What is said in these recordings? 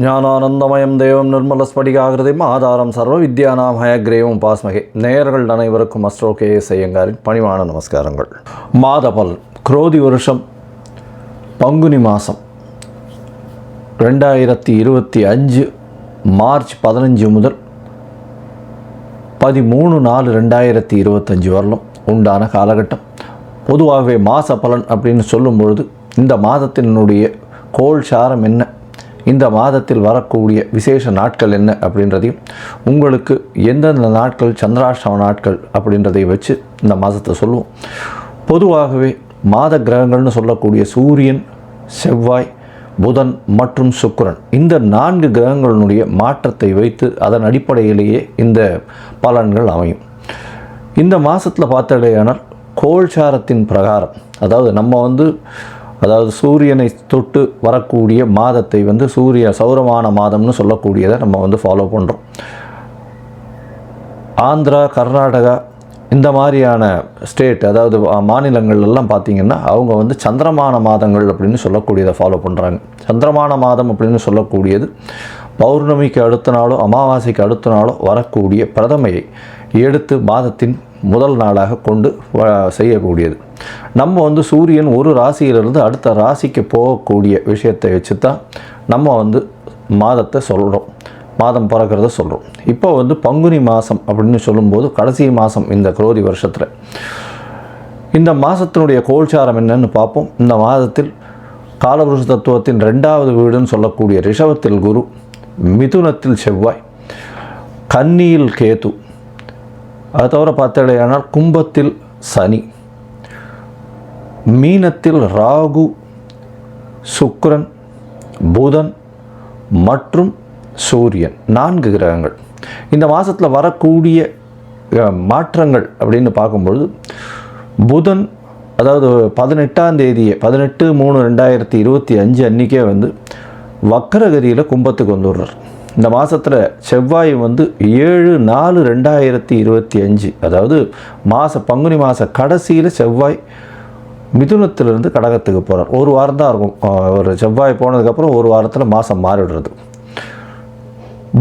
ஞானானந்தமயம் தேவம் நிர்மலஸ்படிகாகிருதிம் ஆதாரம் சர்வ வித்யானாம் ஹயக்ரேவம் பாஸ்மகே. நேயர்கள் அனைவருக்கும் அஸ்ட்ரோ KS ஐயங்காரின் பணிவான நமஸ்காரங்கள். மாதபல் குரோதி வருஷம் பங்குனி மாதம் 2025 மார்ச் 15 முதல் 13/4/2025 வரலும் உண்டான காலகட்டம். பொதுவாகவே மாத பலன் அப்படின்னு சொல்லும் பொழுது இந்த மாதத்தினுடைய கோள் சாரம் என்ன, இந்த மாதத்தில் வரக்கூடிய விசேஷ நாட்கள் என்ன அப்படின்றதையும், உங்களுக்கு எந்தெந்த நாட்கள் சந்திராஷ்டம நாட்கள் அப்படின்றதை வச்சு இந்த மாதத்தை சொல்லுவோம். பொதுவாகவே மாத கிரகங்கள்னு சொல்லக்கூடிய சூரியன், செவ்வாய், புதன் மற்றும் சுக்கிரன், இந்த 4 கிரகங்களுடைய மாற்றத்தை வைத்து அதன் அடிப்படையிலேயே இந்த பலன்கள் அமையும். இந்த மாதத்தில் பார்த்தடையானால் கோள்சாரத்தின் பிரகாரம், அதாவது சூரியனை தொட்டு வரக்கூடிய மாதத்தை சௌரமான மாதம்னு சொல்லக்கூடியதை நம்ம ஃபாலோ பண்ணுறோம். ஆந்திரா, கர்நாடகா இந்த மாதிரியான ஸ்டேட், அதாவது மாநிலங்கள்லாம் பார்த்திங்கன்னா அவங்க சந்திரமான மாதங்கள் அப்படின்னு சொல்லக்கூடியதை ஃபாலோ பண்ணுறாங்க. சந்திரமான மாதம் அப்படின்னு சொல்லக்கூடியது பௌர்ணமிக்கு அடுத்த நாளோ அமாவாசைக்கு அடுத்த நாளோ வரக்கூடிய பிரதமையை எடுத்து மாதத்தின் முதல் நாளாக கொண்டு செய்யக்கூடியது. நம்ம சூரியன் ஒரு ராசியிலிருந்து அடுத்த ராசிக்கு போகக்கூடிய விஷயத்தை வச்சு தான் நம்ம மாதத்தை சொல்கிறோம், மாதம் பிறக்கிறத சொல்கிறோம். இப்போ பங்குனி மாதம் அப்படின்னு சொல்லும்போது கடைசி மாதம் இந்த குரோதி வருஷத்தில். இந்த மாதத்தினுடைய கோள்சாரம் என்னன்னு பார்ப்போம். இந்த மாதத்தில் காலபுருஷ தத்துவத்தின் 2வது வீடுன்னு சொல்லக்கூடிய ரிஷபத்தில் குரு, மிதுனத்தில் செவ்வாய், கன்னியில் கேது, அது தவிர பார்த்தடையானால் கும்பத்தில் சனி, மீனத்தில் ராகு, சுக்கிரன், புதன் மற்றும் சூரியன், 4 கிரகங்கள். இந்த மாதத்தில் வரக்கூடிய மாற்றங்கள் அப்படின்னு பார்க்கும்பொழுது, புதன் அதாவது 18ஆம் தேதியே 18/3/2025 அன்றைக்கே வக்கரகதியில் கும்பத்துக்கு வந்துடுறார். இந்த மாதத்தில் செவ்வாய் 7/4/2025, அதாவது பங்குனி மாத கடைசியில் செவ்வாய் மிதுனத்திலிருந்து கடகத்துக்கு போகிறார். ஒரு வாரம் தான் இருக்கும். ஒரு செவ்வாய் போனதுக்கப்புறம் ஒரு வாரத்தில் மாதம் மாறிடுறது.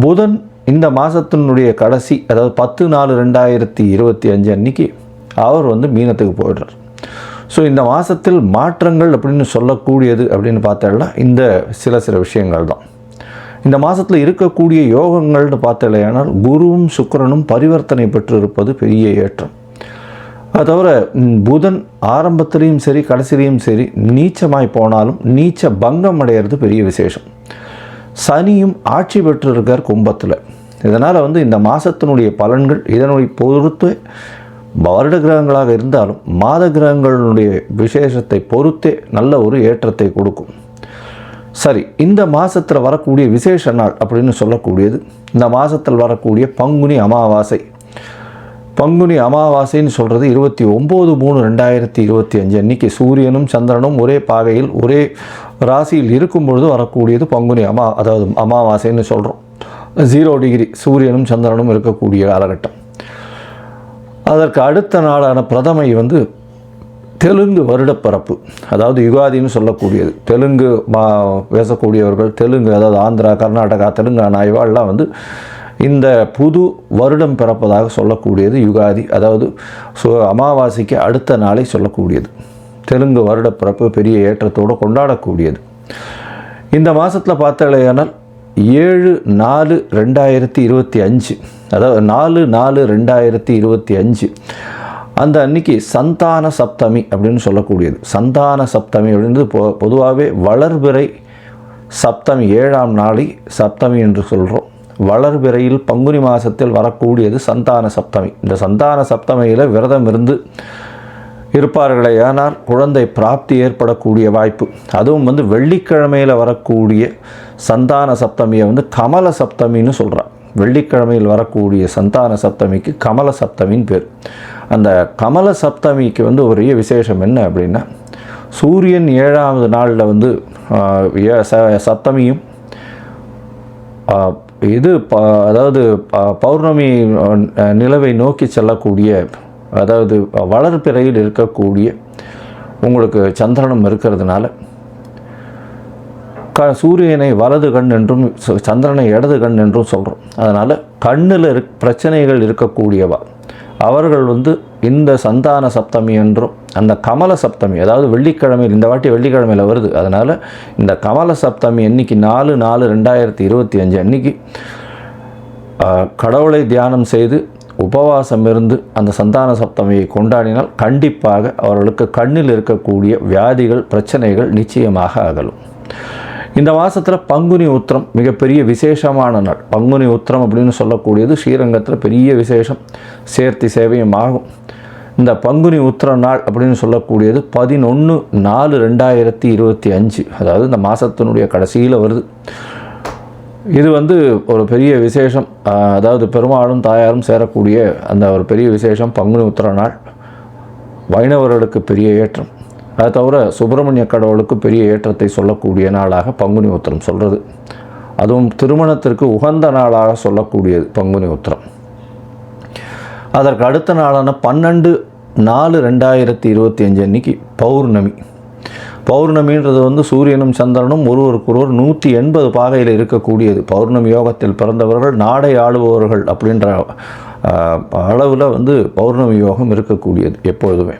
புதன் இந்த மாதத்தினுடைய கடைசி, அதாவது 10/4/2025 அன்றைக்கி அவர் மீனத்துக்கு போயிடுறார். ஸோ இந்த மாதத்தில் மாற்றங்கள் அப்படின்னு சொல்லக்கூடியது அப்படின்னு பார்த்தோம்னா இந்த சில விஷயங்கள் தான். இந்த மாதத்தில் இருக்கக்கூடிய யோகங்கள்னு பார்த்தலையானால் குருவும் சுக்கிரனும் பரிவர்த்தனை பெற்று இருப்பது பெரிய ஏற்றம். அது தவிர புதன் ஆரம்பத்திலையும் சரி கடைசிலையும் சரி நீச்சமாய் போனாலும் நீச்ச பங்கம் அடைகிறது பெரிய விசேஷம். சனியும் ஆட்சி பெற்றிருக்கார் கும்பத்தில். இதனால் இந்த மாதத்தினுடைய பலன்கள் இதனுடைய பொறுத்து வருட கிரகங்களாக இருந்தாலும் மாத கிரகங்களுடைய விசேஷத்தை பொறுத்தே நல்ல ஒரு ஏற்றத்தை கொடுக்கும். சரி, இந்த மாதத்தில் வரக்கூடிய விசேஷ நாள் அப்படின்னு சொல்லக்கூடியது இந்த மாதத்தில் வரக்கூடிய பங்குனி அமாவாசை. பங்குனி அமாவாசைன்னு சொல்கிறது 29/3/2025 அன்றைக்கி சூரியனும் சந்திரனும் ஒரே பாகையில் ஒரே ராசியில் இருக்கும் பொழுது வரக்கூடியது பங்குனி அதாவது அமாவாசைன்னு சொல்கிறோம். 0 டிகிரி சூரியனும் சந்திரனும் இருக்கக்கூடிய காலகட்டம். அதற்கு அடுத்த நாளான பிரதமை தெலுங்கு வருடப்பிறப்பு, அதாவது யுகாதின்னு சொல்லக்கூடியது. தெலுங்கு பேசக்கூடியவர்கள், தெலுங்கு அதாவது ஆந்திரா, கர்நாடகா, தெலுங்கானா இவாள்லாம் இந்த புது வருடம் பிறப்பதாக சொல்லக்கூடியது யுகாதி, அதாவது அமாவாசைக்கு அடுத்த நாளை சொல்லக்கூடியது. தெலுங்கு வருடப்பிறப்பு பெரிய ஏற்றத்தோடு கொண்டாடக்கூடியது. இந்த மாதத்தில் பார்த்தாலேயானால் 7/4/2025, அதாவது 4/4/2025 அந்த அன்னைக்கு சந்தான சப்தமி அப்படின்னு சொல்லக்கூடியது. சந்தான சப்தமி அப்படின்றது பொதுவாகவே வளர்பிறை சப்தமி, 7ஆம் நாளை சப்தமி என்று சொல்கிறோம். வளர்பிறையில் பங்குனி மாதத்தில் வரக்கூடியது சந்தான சப்தமி. இந்த சந்தான சப்தமியில் விரதம் இருந்து இருப்பார்களே ஆனால் குழந்தை பிராப்தி ஏற்படக்கூடிய வாய்ப்பு. அதுவும் வெள்ளிக்கிழமையில் வரக்கூடிய சந்தான சப்தமியை கமல சப்தமின்னு சொல்கிறார். வெள்ளிக்கிழமையில் வரக்கூடிய சந்தான சப்தமிக்கு கமல சப்தமின்னு பேர். அந்த கமல சப்தமிக்கு ஒரே விசேஷம் என்ன அப்படின்னா, சூரியன் 7ஆவது நாளில் சப்தமியும் அதாவது பௌர்ணமி நிலவை நோக்கி செல்லக்கூடிய, அதாவது வளர்பிறையில் இருக்கக்கூடிய உங்களுக்கு சந்திரனும் இருக்கிறதுனால சூரியனை வலது கண் என்றும் சந்திரனை இடது கண் என்றும் சொல்கிறோம். அதனால் கண்ணில் பிரச்சனைகள் இருக்கக்கூடியவா அவர்கள் இந்த சந்தான சப்தமி என்றும் அந்த கமல சப்தமி, அதாவது வெள்ளிக்கிழமையில், இந்த வாட்டி வெள்ளிக்கிழமையில் வருது, அதனால் இந்த கமல சப்தமி அன்னைக்கு 4/4/2025 அன்னைக்கு கடவுளை தியானம் செய்து உபவாசம் இருந்து அந்த சந்தான சப்தமியை கொண்டாடினால் கண்டிப்பாக அவர்களுக்கு கண்ணில் இருக்கக்கூடிய வியாதிகள் பிரச்சனைகள் நிச்சயமாக அகலும். இந்த மாதத்தில் பங்குனி உத்திரம் மிகப்பெரிய விசேஷமான நாள். பங்குனி உத்திரம் அப்படின்னு சொல்லக்கூடியது ஸ்ரீரங்கத்தில் பெரிய விசேஷம், சேர்த்தி சேவையும் ஆகும். இந்த பங்குனி உத்திர நாள் அப்படின்னு சொல்லக்கூடியது 11/4/2025, அதாவது இந்த மாதத்தினுடைய கடைசியில் வருது. இது ஒரு பெரிய விசேஷம், அதாவது பெருமாளும் தாயாரும் சேரக்கூடிய அந்த ஒரு பெரிய விசேஷம் பங்குனி உத்திர நாள். வைணவர்களுக்கு பெரிய ஏற்றம், அது தவிர சுப்பிரமணிய கடவுளுக்கு பெரிய ஏற்றத்தை சொல்லக்கூடிய நாளாக பங்குனி உத்திரம் சொல்கிறது. அதுவும் திருமணத்திற்கு உகந்த நாளாக சொல்லக்கூடியது பங்குனி உத்திரம். அதற்கு அடுத்த நாளான 12/4/2025 அன்னைக்கு பௌர்ணமி. பௌர்ணமின்றது சூரியனும் சந்திரனும் ஒருவருக்கொருவர் 180 பாகையில் இருக்கக்கூடியது. பௌர்ணமி யோகத்தில் பிறந்தவர்கள் நாடை ஆளுபவர்கள் அப்படின்ற அளவில் பௌர்ணமி யோகம் இருக்கக்கூடியது எப்பொழுதுமே.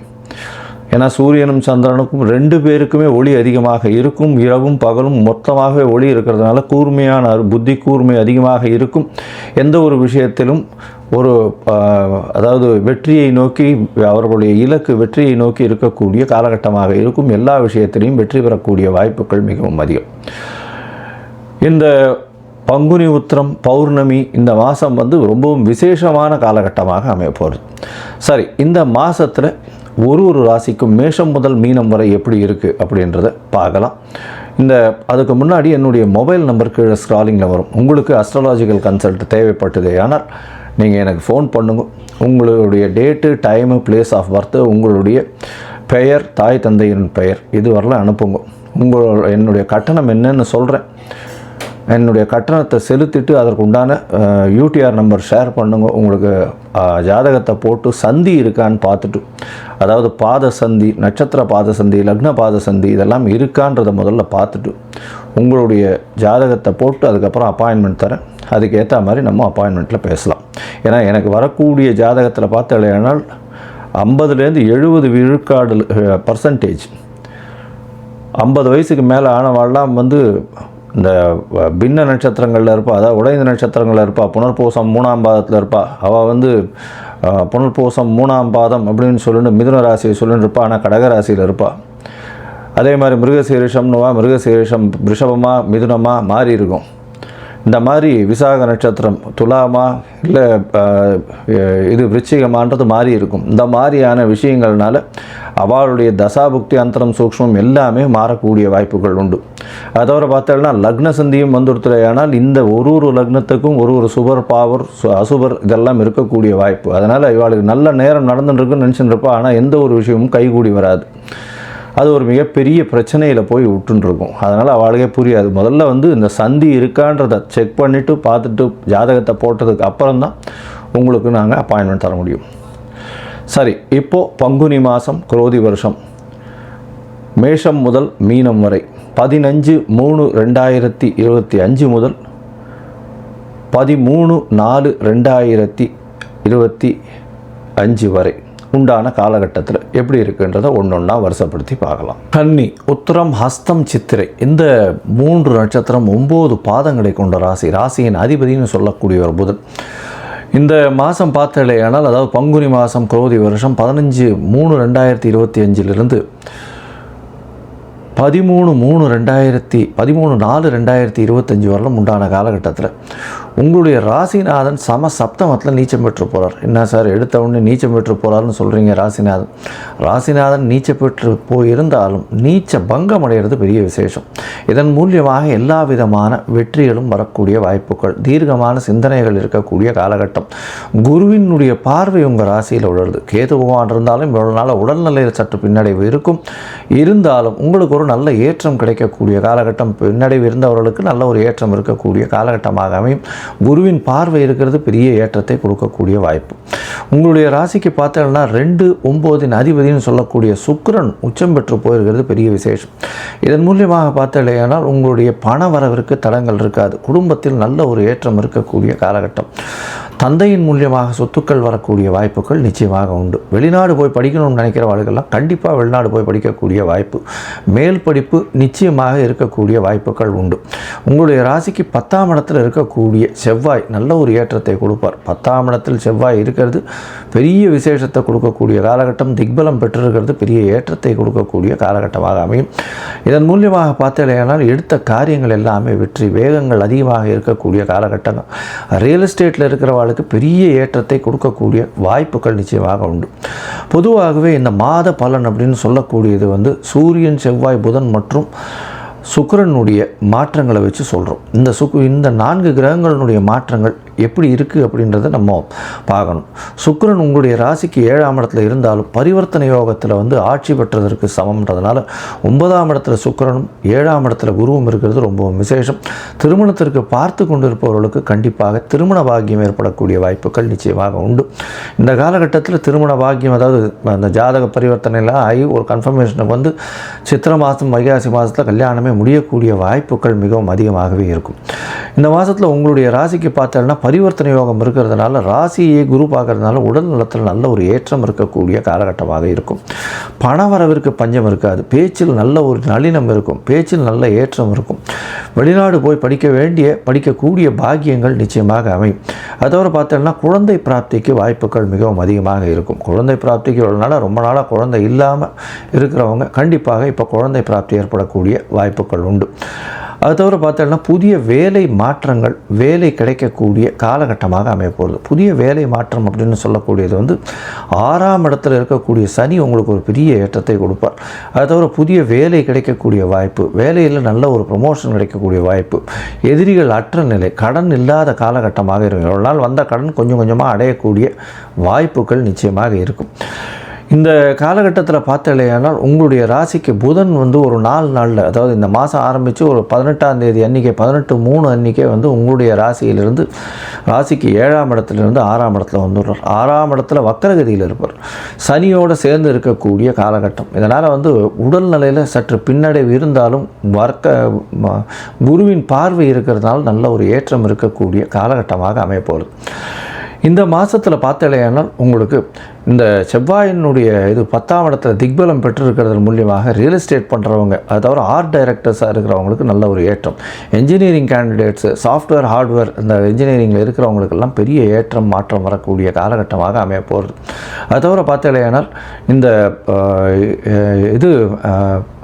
ஏன்னா சூரியனும் சந்திரனுக்கும் 2 பேருக்குமே ஒளி அதிகமாக இருக்கும். இரவும் பகலும் மொத்தமாகவே ஒளி இருக்கிறதுனால கூர்மையான புத்தி கூர்மை அதிகமாக இருக்கும். எந்த ஒரு விஷயத்திலும் அதாவது வெற்றியை நோக்கி, அவர்களுடைய இலக்கு வெற்றியை நோக்கி இருக்கக்கூடிய காலகட்டமாக இருக்கும். எல்லா விஷயத்திலையும் வெற்றி பெறக்கூடிய வாய்ப்புகள் மிகவும் அதிகம். இந்த பங்குனி உத்திரம் பௌர்ணமி இந்த மாதம் ரொம்பவும் விசேஷமான காலகட்டமாக அமைய போகிறது. சரி, இந்த மாதத்தில் ஒரு ராசிக்கும் மேஷம் முதல் மீனம் வரை எப்படி இருக்குது அப்படின்றத பார்க்கலாம். அதுக்கு முன்னாடி என்னுடைய மொபைல் நம்பர் கீழே ஸ்க்ராலிங்கில் வரும். உங்களுக்கு அஸ்ட்ராலாஜிக்கல் கன்சல்ட் தேவைப்பட்டது ஆனால் நீங்கள் எனக்கு ஃபோன் பண்ணுங்க. உங்களுடைய date, time, place of birth, உங்களுடைய பெயர், தாய் தந்தையின் பெயர் இது வரலாம் அனுப்புங்க. என்னுடைய கட்டணம் என்னன்னு சொல்கிறேன். என்னுடைய கட்டணத்தை செலுத்திட்டு அதற்கு உண்டான யூடிஆர் நம்பர் ஷேர் பண்ணுங்க. உங்களுக்கு ஜாதகத்தை போட்டு சந்தி இருக்கான்னு பார்த்துட்டு, அதாவது பாத சந்தி, நட்சத்திர பாத சந்தி, லக்ன பாத சந்தி இதெல்லாம் இருக்கான்றதை முதல்ல பார்த்துட்டு உங்களுடைய ஜாதகத்தை போட்டு அதுக்கப்புறம் அப்பாயின்மெண்ட் தரேன். அதுக்கேற்ற மாதிரி நம்ம அப்பாயின்மெண்ட்டில் பேசலாம். ஏன்னா எனக்கு வரக்கூடிய ஜாதகத்தில் பார்த்தாலேனால் 50-70 விழுக்காடு % 50 வயசுக்கு மேலே ஆனவாள்லாம் இந்த பின்ன நட்சத்திரங்களில் இருப்பா, அதாவது உடைந்த நட்சத்திரங்களில் இருப்பா, புனர்பூசம் 3ஆம் பாதத்தில் இருப்பா. அவள் புனர்பூசம் 3ஆம் பாதம் அப்படின்னு சொல்லிட்டு மிதுன ராசியை சொல்லிட்டு இருப்பா, ஆனால் கடகராசியில் இருப்பாள். அதே மாதிரி மிருகசீரிஷம்னுவா, மிருகசீரிஷம் ரிஷபமாக மிதுனமாக மாறி இருக்கும். இந்த மாதிரி விசாக நட்சத்திரம் துலாமா இல்லை விருச்சிகமான்றது மாறி இருக்கும். இந்த மாதிரியான விஷயங்கள்னால அவளுடைய தசாபுக்தி அந்தரம் சூக்ஷ்மம் எல்லாமே மாறக்கூடிய வாய்ப்புகள் உண்டு. அதை தவிர பார்த்தோம்னா லக்ன சந்தியும் வந்துடுத்துலையானால் இந்த ஒரு லக்னத்துக்கும் ஒரு சுபர் பாவர் அசுபர் இதெல்லாம் இருக்கக்கூடிய வாய்ப்பு. அதனால் இவளுக்கு நல்ல நேரம் நடந்துட்டுருக்குன்னு நினச்சிட்டு இருப்பா, ஆனால் எந்த ஒரு விஷயமும் கைகூடி வராது. அது ஒரு மிகப்பெரிய பிரச்சனையில் போய் விட்டுருக்கும். அதனால் அவளுக்கே புரியாது. முதல்ல இந்த சந்தி இருக்கான்றதை செக் பண்ணிவிட்டு பார்த்துட்டு ஜாதகத்தை போட்டதுக்கு அப்புறம்தான் உங்களுக்கு நாங்கள் அப்பாயின்மெண்ட் தர முடியும். சரி, இப்போது பங்குனி மாதம் குரோதி வருஷம் மேஷம் முதல் மீனம் வரை 15/3/2025 முதல் 13/4/2025 வரை உண்டான காலகட்டத்தில் எப்படி இருக்குன்றதை ஒன்றொன்னா வருஷப்படுத்தி பார்க்கலாம். கன்னி, உத்திரம், ஹஸ்தம், சித்திரை இந்த 3 நட்சத்திரம் 9 பாதங்களை கொண்ட ராசி. ராசியின் அதிபதினு சொல்லக்கூடிய ஒரு புதன். இந்த மாதம் பார்த்தாலேயானால், அதாவது பங்குனி மாதம் குரோதி வருஷம் 15/3/2025 13/4/2025 வரலும் உண்டான காலகட்டத்தில் உங்களுடைய ராசிநாதன் சப்தமத்தில் நீச்சம் பெற்று போகிறார். என்ன சார் எடுத்த உடனே நீச்சம் பெற்று போகிறாருன்னு சொல்கிறீங்க? ராசிநாதன் நீச்சம் பெற்று போயிருந்தாலும் நீச்ச பங்கம் அடைகிறது பெரிய விசேஷம். இதன் மூலியமாக எல்லா விதமான வெற்றிகளும் வரக்கூடிய வாய்ப்புகள், தீர்க்கமான சிந்தனைகள் இருக்கக்கூடிய காலகட்டம். குருவினுடைய பார்வை உங்கள் ராசியில் உழருது. கேது பகவான் இருந்தாலும் இவ்வளவு நாள் உடல்நிலையில் சற்று பின்னடைவு இருந்தாலும் உங்களுக்கு ஒரு நல்ல ஏற்றம் கிடைக்கக்கூடிய காலகட்டம். பின்னடைவு இருந்தவர்களுக்கு நல்ல ஒரு ஏற்றம் இருக்கக்கூடிய காலகட்டமாக அமையும். குருவின் பார்வை இருக்கிறது பெரிய ஏற்றத்தை கொடுக்கக்கூடிய வாய்ப்பு. உங்களுடைய ராசிக்கு பார்த்தீங்கன்னா 2, 9 அதிபதினு சொல்லக்கூடிய சுக்கிரன் உச்சம் பெற்று போயிருக்கிறது பெரிய விசேஷம். இதன் மூலியமாக பார்த்தீங்கன்னா உங்களுடைய பண வரவிற்கு தடங்கள் இருக்காது. குடும்பத்தில் நல்ல ஒரு ஏற்றம் இருக்கக்கூடிய காலகட்டம். தந்தையின் மூலியமாக சொத்துக்கள் வரக்கூடிய வாய்ப்புகள் நிச்சயமாக உண்டு. வெளிநாடு போய் படிக்கணும்னு நினைக்கிறவர்களுக்கெல்லாம் கண்டிப்பாக வெளிநாடு போய் படிக்கக்கூடிய வாய்ப்பு, மேல் படிப்பு நிச்சயமாக இருக்கக்கூடிய வாய்ப்புகள் உண்டு. உங்களுடைய ராசிக்கு 10ஆம் இடத்தில் இருக்கக்கூடிய செவ்வாய் நல்ல ஒரு ஏற்றத்தை கொடுப்பார். 10ஆம் இடத்தில் செவ்வாய் இருக்கிறது பெரிய விசேஷத்தை கொடுக்கக்கூடிய காலகட்டம். திக்பலம் பெற்றிருக்கிறது பெரிய ஏற்றத்தை கொடுக்கக்கூடிய காலகட்டமாக அமையும். இதன் மூலியமாக பார்த்தீங்கன்னா எடுத்த காரியங்கள் எல்லாமே வெற்றி, வேகங்கள் அதிகமாக இருக்கக்கூடிய காலகட்டங்கள். ரியல் எஸ்டேட்டில் இருக்கிறவர்களுக்கு பெரிய ஏற்றத்தை கொடுக்கக்கூடிய வாய்ப்புகள் நிச்சயமாக உண்டு. பொதுவாகவே இந்த மாத பலன் அப்படின்னு சொல்லக்கூடியது சூரியன், செவ்வாய், புதன் மற்றும் சுக்கிரனுடைய மாற்றங்களை வச்சு சொல்கிறோம். இந்த 4 கிரகங்களுடைய மாற்றங்கள் எப்படி இருக்குது அப்படின்றத நம்ம பார்க்கணும். சுக்கிரன் உங்களுடைய ராசிக்கு 7ஆம் இடத்துல இருந்தாலும் பரிவர்த்தனை யோகத்தில் ஆட்சி பெற்றதற்கு சமம்ன்றதுனால 9ஆம் இடத்துல சுக்கிரனும் 7ஆம் இடத்துல குருவும் இருக்கிறது ரொம்ப விசேஷம். திருமணத்திற்கு பார்த்து கொண்டிருப்பவர்களுக்கு கண்டிப்பாக திருமண பாக்கியம் ஏற்படக்கூடிய வாய்ப்புகள் நிச்சயமாக உண்டு. இந்த காலகட்டத்தில் திருமண பாக்கியம், அதாவது அந்த ஜாதக பரிவர்த்தனைலாம் ஆகி ஒரு கன்ஃபர்மேஷனுக்கு சித்திரை மாதம், வைகாசி மாதத்தில் கல்யாணமே முடியக்கூடிய வாய்ப்புகள் மிகவும் அதிகமாகவே இருக்கும். இந்த மாதத்தில் உங்களுடைய ராசிக்கு பார்த்தோன்னா பரிவர்த்தனை யோகம் இருக்கிறதுனால, ராசியை குரு பார்க்கறதுனால உடல் நலத்தில் நல்ல ஒரு ஏற்றம் இருக்கக்கூடிய காலகட்டமாக இருக்கும். பண வரவிற்கு பஞ்சம் இருக்காது. பேச்சில் நல்ல ஒரு நளினம் இருக்கும். பேச்சில் நல்ல ஏற்றம் இருக்கும். வெளிநாடு போய் படிக்கக்கூடிய பாக்கியங்கள் நிச்சயமாக அமையும். அதோடு பார்த்தோன்னா குழந்தை பிராப்திக்கு வாய்ப்புகள் மிகவும் அதிகமாக இருக்கும். குழந்தை பிராப்திக்கு ரொம்ப நாளாக குழந்தை இல்லாமல் இருக்கிறவங்க கண்டிப்பாக இப்போ குழந்தை பிராப்தி ஏற்படக்கூடிய வாய்ப்புகள் உண்டு. அது தவிர பார்த்தோன்னா புதிய வேலை மாற்றங்கள், வேலை கிடைக்கக்கூடிய காலகட்டமாக அமையப்போகுது. புதிய வேலை மாற்றம் அப்படின்னு சொல்லக்கூடியது 6ஆம் இடத்துல இருக்கக்கூடிய சனி உங்களுக்கு ஒரு பெரிய ஏற்றத்தை கொடுப்பார். அது தவிர புதிய வேலை கிடைக்கக்கூடிய வாய்ப்பு, வேலையில் நல்ல ஒரு ப்ரமோஷன் கிடைக்கக்கூடிய வாய்ப்பு, எதிரிகள் அற்ற நிலை, கடன் இல்லாத காலகட்டமாக இருக்கும். எவ்வளோ நாள் வந்த கடன் கொஞ்சம் கொஞ்சமாக அடையக்கூடிய வாய்ப்புகள் நிச்சயமாக இருக்கும். இந்த காலகட்டத்தில் பார்த்தலையானால் உங்களுடைய ராசிக்கு புதன் ஒரு 4 நாளில், அதாவது இந்த மாதம் ஆரம்பித்து ஒரு 18ஆம் தேதி அன்றைக்கி 18/3 அன்றைக்கே உங்களுடைய ராசியிலிருந்து ராசிக்கு 7ஆம் இடத்துலேருந்து 6ஆம் இடத்துல வந்துடுறார். 6ஆம் இடத்துல வக்கரகதியில் இருப்பார். சனியோடு சேர்ந்து இருக்கக்கூடிய காலகட்டம். இதனால் உடல் நிலையில் சற்று பின்னடைவு இருந்தாலும் குருவின் பார்வை இருக்கிறதுனால நல்ல ஒரு ஏற்றம் இருக்கக்கூடிய காலகட்டமாக அமையப்போகுது. இந்த மாதத்தில் பார்த்தலையானால் உங்களுக்கு இந்த செவ்வாயினுடைய 10ஆம் இடத்துல திக்பலம் பெற்றிருக்கிறது மூலியமாக ரியல் எஸ்டேட் பண்ணுறவங்க, அது தவிர ஆர்ட் டைரக்டர்ஸாக இருக்கிறவங்களுக்கு நல்ல ஒரு ஏற்றம். என்ஜினியரிங் கேண்டிடேட்ஸு, சாஃப்ட்வேர், ஹார்ட்வேர், இந்த இன்ஜினியரிங்கில் இருக்கிறவங்களுக்கெல்லாம் பெரிய ஏற்றம் மாற்றம் வரக்கூடிய காலகட்டமாக அமைய போகிறது. அது தவிர பார்த்தலையானால் இந்த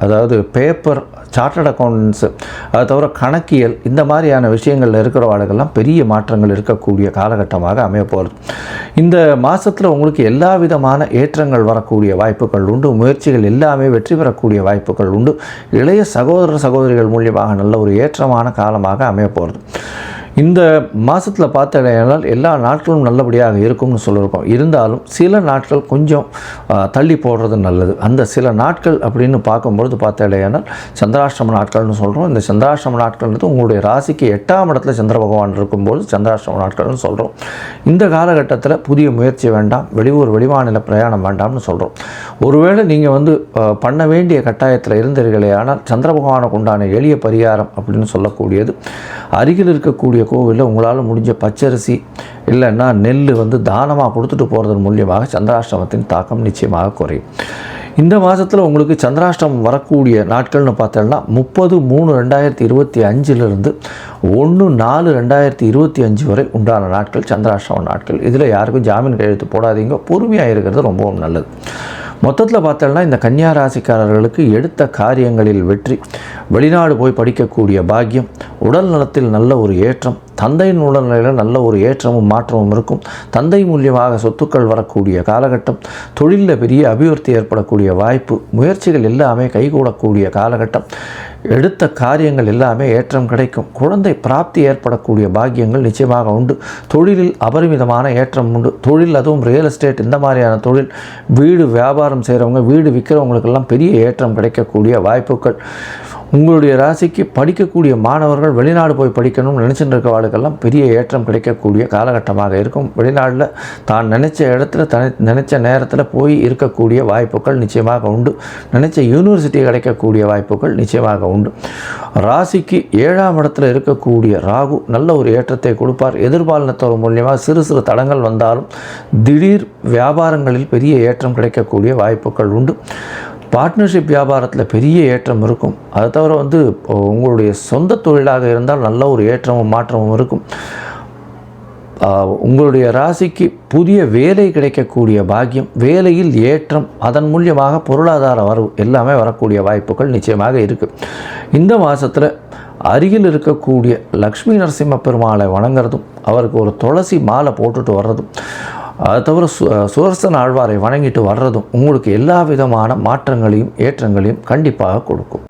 அதாவது பேப்பர், சார்ட்டர்ட் அக்கௌண்டன்ஸு, அது தவிர கணக்கியல், இந்த மாதிரியான விஷயங்களில் இருக்கிறவர்களுக்கெல்லாம் பெரிய மாற்றங்கள் இருக்கக்கூடிய காலகட்டமாக அமைய போகிறது. இந்த மாதத்தில் உங்களுக்கு எல்லா விதமான ஏற்றங்கள் வரக்கூடிய வாய்ப்புகள் உண்டு. முயற்சிகள் எல்லாமே வெற்றி பெறக்கூடிய வாய்ப்புகள் உண்டு. இளைய சகோதரிகள் மூலியமாக நல்ல ஒரு ஏற்றமான காலமாக அமைய போகிறது. இந்த மாதத்தில் பார்த்தீங்கன்னா எல்லா நாட்களும் நல்லபடியாக இருக்கும்னு சொல்லியிருக்கோம். இருந்தாலும் சில நாட்கள் கொஞ்சம் தள்ளி போடுறது நல்லது. அந்த சில நாட்கள் அப்படின்னு பார்க்கும்பொழுது பார்த்தீங்கன்னா சந்திராஷ்டம நாட்கள்னு சொல்கிறோம். இந்த சந்திராஷ்டம நாட்கள்ன்றது உங்களுடைய ராசிக்கு 8ஆம் இடத்துல சந்திர பகவான் இருக்கும்போது சந்திராஷ்டம நாட்கள்னு சொல்கிறோம். இந்த காலகட்டத்தில் புதிய முயற்சி வேண்டாம், வெளிமாநில பிரயாணம் வேண்டாம்னு சொல்கிறோம். ஒருவேளை நீங்கள் பண்ண வேண்டிய கட்டாயத்தில் இருந்தீர்களே, ஆனால் சந்திர பகவானுக்கு உண்டான எளிய பரிகாரம் அப்படின்னு சொல்லக்கூடியது, அருகில் இருக்கக்கூடிய கோவிலில் உங்களால் முடிஞ்ச பச்சரிசி இல்லைன்னா நெல் தானமாக கொடுத்துட்டு போகிறதன் மூலியமாக சந்திராஷ்டமத்தின் தாக்கம் நிச்சயமாக குறையும். இந்த மாதத்தில் உங்களுக்கு சந்திராஷ்டமம் வரக்கூடிய நாட்கள்னு பார்த்தோம்னா 30/3/2025 1/4/2025 வரை உண்டான நாட்கள் சந்திராஷ்டம நாட்கள். இதில் யாருக்கும் ஜாமீன் கையெழுத்து போடாதீங்க, பொறுமையாக இருக்கிறது ரொம்பவும் நல்லது. மொத்தத்தில் பார்த்தோம்னா இந்த கன்னியா ராசிக்காரர்களுக்கு எடுத்த காரியங்களில் வெற்றி, வெளிநாடு போய் படிக்கக்கூடிய பாக்கியம், உடல் நலத்தில் நல்ல ஒரு ஏற்றம், தந்தையின் உடல்நிலையில் நல்ல ஒரு ஏற்றமும் மாற்றமும் இருக்கும். தந்தை மூலியமாக சொத்துக்கள் வரக்கூடிய காலகட்டம், தொழிலில் பெரிய அபிவிருத்தி ஏற்படக்கூடிய வாய்ப்பு, முயற்சிகள் எல்லாமே கைகூடக்கூடிய காலகட்டம், எடுத்த காரியங்கள் எல்லாமே ஏற்றம் கிடைக்கும். குழந்தை பிராப்தி ஏற்படக்கூடிய பாக்கியங்கள் நிச்சயமாக உண்டு. தொழிலில் அபரிமிதமான ஏற்றம் உண்டு. தொழில், அதுவும் ரியல் எஸ்டேட், இந்த மாதிரியான தொழில், வீடு வியாபாரம் செய்கிறவங்க, வீடு விற்கிறவங்களுக்கெல்லாம் பெரிய ஏற்றம் கிடைக்கக்கூடிய வாய்ப்புகள். உங்களுடைய ராசிக்கு படிக்கக்கூடிய மாணவர்கள் வெளிநாடு போய் படிக்கணும்னு நினச்சிட்டு இருக்கவாளுக்கெல்லாம் பெரிய ஏற்றம் கிடைக்கக்கூடிய காலகட்டமாக இருக்கும். வெளிநாட்டில் தான் நினச்ச இடத்துல நினச்ச நேரத்தில் போய் இருக்கக்கூடிய வாய்ப்புகள் நிச்சயமாக உண்டு. நினச்ச யூனிவர்சிட்டி கிடைக்கக்கூடிய வாய்ப்புகள் நிச்சயமாக உண்டு. ராசிக்கு 7ஆம் இடத்துல இருக்கக்கூடிய ராகு நல்ல ஒரு ஏற்றத்தை கொடுப்பார். எதிர்பாலினத்தோர் மூலியமாக சிறு சிறு தடங்கள் வந்தாலும் திடீர் வியாபாரங்களில் பெரிய ஏற்றம் கிடைக்கக்கூடிய வாய்ப்புகள் உண்டு. பார்ட்னர்ஷிப் வியாபாரத்தில் பெரிய ஏற்றம் இருக்கும். அதை தவிர உங்களுடைய சொந்த தொழிலாக இருந்தால் நல்ல ஒரு ஏற்றமும் மாற்றமும் இருக்கும். உங்களுடைய ராசிக்கு புதிய வேலை கிடைக்கக்கூடிய பாக்கியம், வேலையில் ஏற்றம், அதன் மூலியமாக பொருளாதார வரவு எல்லாமே வரக்கூடிய வாய்ப்புகள் நிச்சயமாக இருக்குது. இந்த மாதத்தில் அருகில் இருக்கக்கூடிய லக்ஷ்மி நரசிம்ம பெருமாளை வணங்குறதும், அவருக்கு ஒரு துளசி மாலை போட்டுட்டு வர்றதும், அதை தவிர சுதர்சன ஆழ்வாரை வணங்கிட்டு வர்றதும் உங்களுக்கு எல்லா விதமான மாற்றங்களையும் ஏற்றங்களையும் கண்டிப்பாக கொடுக்கும்.